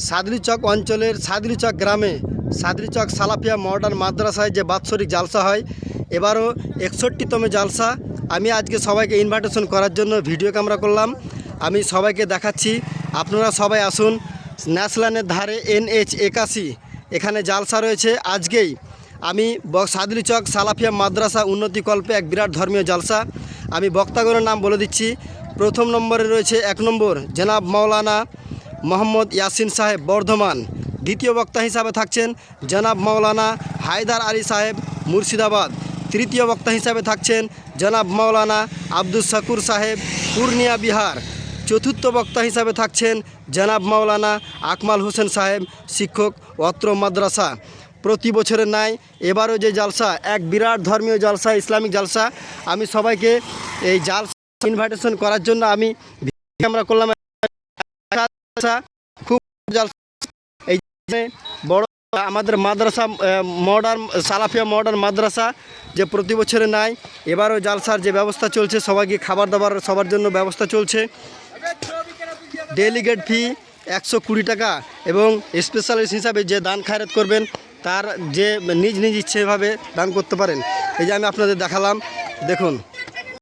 সাদরিচক অঞ্চলের সাদরিচক গ্রামে সাদরিচক সালাফিয়া মডার্ন মাদ্রাসায় যে বাৎসরিক জালসা হয়, এবারও 61তম জালসা। আমি আজকে সবাইকে ইনভাইটেশন করার জন্য ভিডিও ক্যামেরা করলাম। আমি সবাইকে দেখাচ্ছি, আপনারা সবাই আসুন। ন্যাশনালের ধারে NH 81 এখানে জালসা রয়েছে আজকেই। আমি সাদরিচক সালাফিয়া মাদ্রাসা উন্নতিকল্পে এক বিরাট ধর্মীয় জালসা। আমি বক্তাগণের নাম বলে দিচ্ছি। প্রথম নম্বরে রয়েছে 1 নম্বর জনাব মাওলানা মোহাম্মদ ইয়াসিন সাহেব বর্ধমান। দ্বিতীয় বক্তা হিসাবে থাকছেন জনাব মাওলানা হায়দার আলী সাহেব মুর্শিদাবাদ। তৃতীয় বক্তা হিসাবে থাকছেন জনাব মাওলানা আব্দুল শাকুর সাহেব পূর্ণিয়া বিহার। চতুর্থ বক্তা হিসাবে থাকছেন জনাব মাওলানা আকমাল হোসেন সাহেব শিক্ষক অত্র মাদ্রাসা। প্রতি বছরের ন্যায় এবারও যে জালসা এক বিরাট ধর্মীয় জালসা, ইসলামিক জালসা। আমি সবাইকে এই জালসা ইনভাইটেশন করার জন্য আমি ক্যামেরা করলাম। খুব জালসা এই বড় আমাদের মাদ্রাসা মডার্ন সালাফিয়া মডার্ন মাদ্রাসা যে প্রতি বছরে নাই, এবারও জালসার যে ব্যবস্থা চলছে, সবাইকে খাবার দাবার সবার জন্য ব্যবস্থা চলছে। ডেলিগেট ফি 120 টাকা এবং স্পেশালিস্ট হিসাবে যে দান খায়রাত করবেন তার যে নিজ নিজ ইচ্ছেভাবে দান করতে পারেন। এই যে আমি আপনাদের দেখালাম, দেখুন।